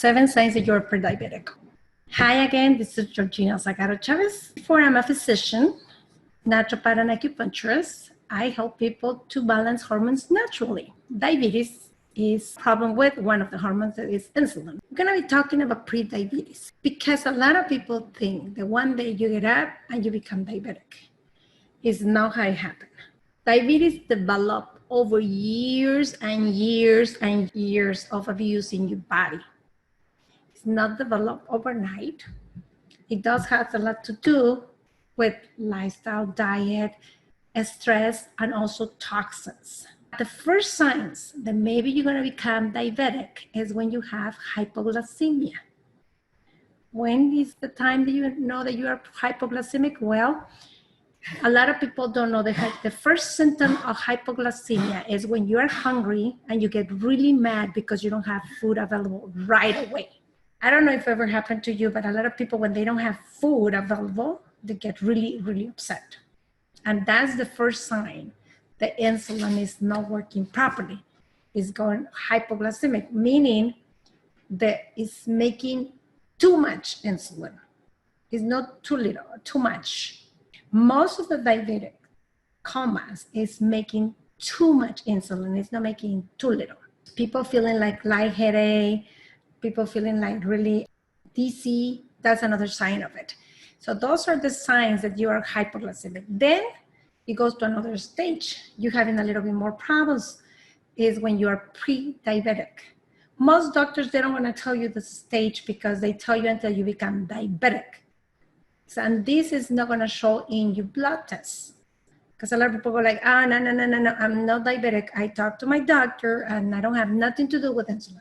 7 signs that you're pre-diabetic. Hi again, this is Georgina Zagaro Chavez. Before I'm a physician, naturopath and acupuncturist, I help people to balance hormones naturally. Diabetes is a problem with one of the hormones that is insulin. We're going to be talking about pre-diabetes because a lot of people think that one day you get up and you become diabetic. It's not how it happens. Diabetes develops over years and years and years of abuse in your body. It's not developed overnight. It does have a lot to do with lifestyle, diet, stress, and also toxins. The first signs that maybe you're going to become diabetic is when you have hypoglycemia. When is the time that you know that you are hypoglycemic? Well, a lot of people don't know that the first symptom of hypoglycemia is when you are hungry and you get really mad because you don't have food available right away. I don't know if it ever happened to you, but a lot of people, when they don't have food available, they get really, really upset. And that's the first sign that insulin is not working properly. It's going hypoglycemic, meaning that it's making too much insulin. It's not too little, too much. Most of the diabetic comas is making too much insulin. It's not making too little. People feeling like lightheaded, people feeling like really dizzy, that's another sign of it. So those are the signs that you are hypoglycemic. Then it goes to another stage. You're having a little bit more problems is when you are pre-diabetic. Most doctors, they don't want to tell you the stage because they tell you until you become diabetic. So, and this is not going to show in your blood tests. Because a lot of people go like, no, I'm not diabetic. I talked to my doctor and I don't have nothing to do with insulin.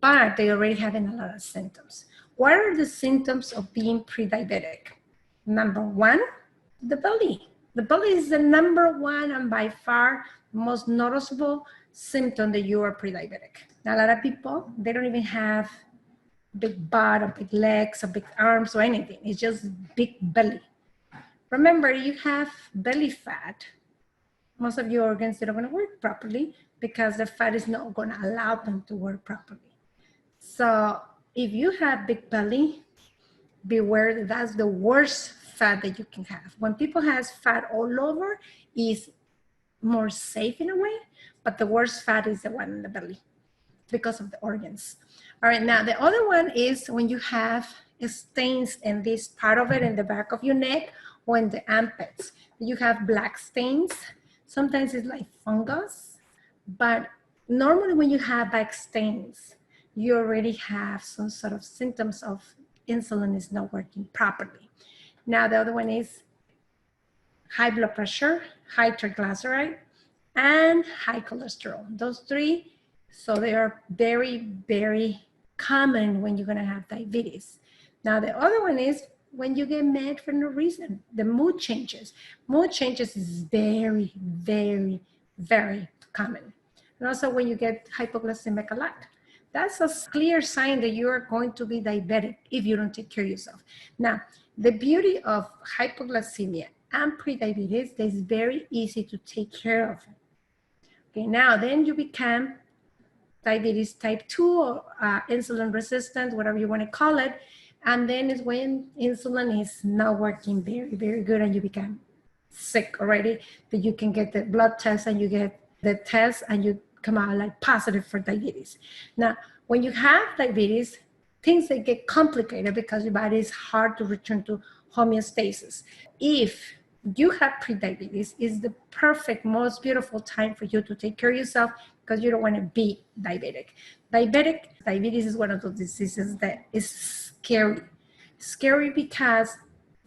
But they already having a lot of symptoms. What are the symptoms of being pre-diabetic? Number one, the belly. The belly is the number one and by far most noticeable symptom that you are pre-diabetic. Now, a lot of people, they don't even have big butt or big legs or big arms or anything. It's just big belly. Remember, you have belly fat. Most of your organs, they're not going to work properly because the fat is not going to allow them to work properly. So if you have big belly, beware that that's the worst fat that you can have. When people has fat all over, is more safe in a way, but the worst fat is the one in the belly because of the organs. All right, now the other one is when you have stains in this part of it, in the back of your neck, or in the armpits. You have black stains. Sometimes it's like fungus, but normally when you have black stains, you already have some sort of symptoms of insulin is not working properly. Now, the other one is high blood pressure, high triglyceride, and high cholesterol. Those three, so they are very, very common when you're gonna have diabetes. Now, the other one is when you get mad for no reason, the mood changes. Mood changes is very, very, very common. And also when you get hypoglycemic a lot. That's a clear sign that you are going to be diabetic if you don't take care of yourself. Now, the beauty of hypoglycemia and prediabetes is very easy to take care of. Okay, now then you become diabetes type 2 or insulin resistant, whatever you want to call it. And then is when insulin is not working very, very good and you become sick already, that you can get the blood test and you get the test and you come out like positive for diabetes. Now, when you have diabetes, things that get complicated because your body is hard to return to homeostasis. If you have prediabetes, it's the perfect, most beautiful time for you to take care of yourself because you don't want to be diabetic. Diabetes is one of those diseases that is scary. Scary because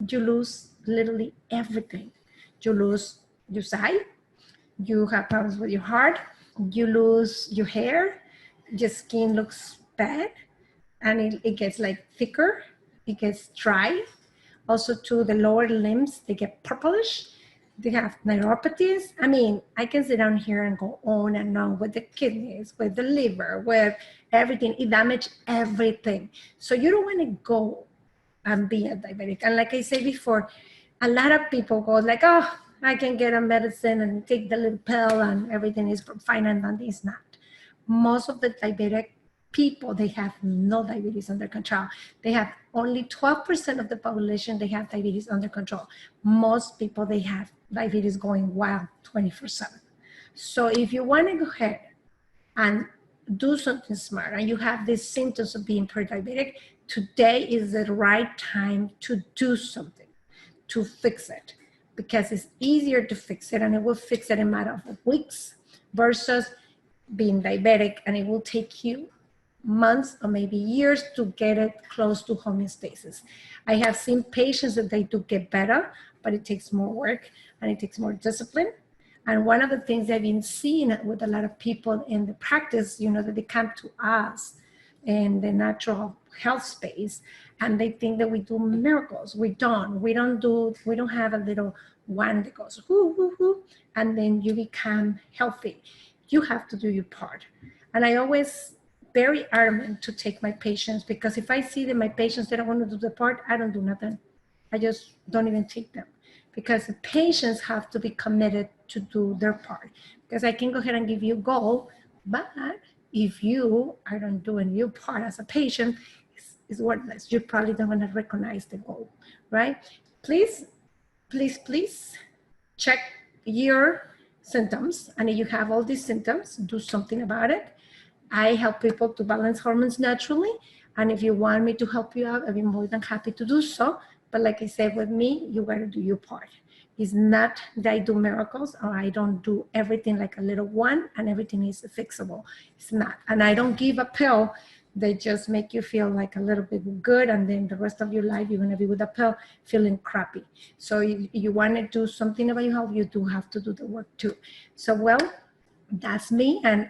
you lose literally everything. You lose your sight, you have problems with your heart, you lose your hair, your skin looks bad, and it gets like thicker, it gets dry. Also to the lower limbs, they get purplish. They have neuropathies. I mean, I can sit down here and go on and on with the kidneys, with the liver, with everything. It damages everything. So you don't want to go and be a diabetic. And like I said before, a lot of people go like, oh, I can get a medicine and take the little pill and everything is fine, and it's not. Most of the diabetic people, they have no diabetes under control. They have only 12% of the population, they have diabetes under control. Most people, they have diabetes going wild 24/7. So if you want to go ahead and do something smart and you have these symptoms of being pre-diabetic, today is the right time to do something, to fix it, because it's easier to fix it and it will fix it in a matter of weeks versus being diabetic, and it will take you months or maybe years to get it close to homeostasis. I have seen patients that they do get better, but it takes more work and it takes more discipline. And one of the things I've been seeing with a lot of people in the practice, that they come to us in the natural health space and they think that we do miracles. We don't have a little wand that goes whoo, whoo, whoo, and then you become healthy. You have to do your part. And I always very adamant to take my patients, because if I see that my patients, they don't want to do the part, I don't do nothing. I just don't even take them, because the patients have to be committed to do their part. Because I can go ahead and give you a goal, but if you are not doing your part as a patient, it's worthless. You're probably not going to recognize the goal, right? Please, please, please check your symptoms. And if you have all these symptoms, do something about it. I help people to balance hormones naturally. And if you want me to help you out, I'd be more than happy to do so. But like I said, with me, you got to do your part. It's not that I do miracles or I don't do everything like a little one and everything is fixable. It's not. And I don't give a pill that just make you feel like a little bit good, and then the rest of your life you're going to be with a pill feeling crappy. So if you want to do something about your health, you do have to do the work too. So, well, that's me, and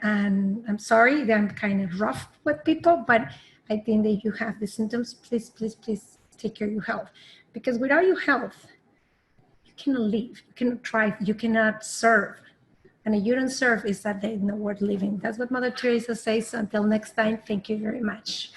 I'm sorry that I'm kind of rough with people, but I think that you have the symptoms. Please, please, please take care of your health, because without your health, you cannot live, you cannot thrive, you cannot serve. And if you don't serve, it's that day not worth living. That's what Mother Teresa says. So until next time, thank you very much.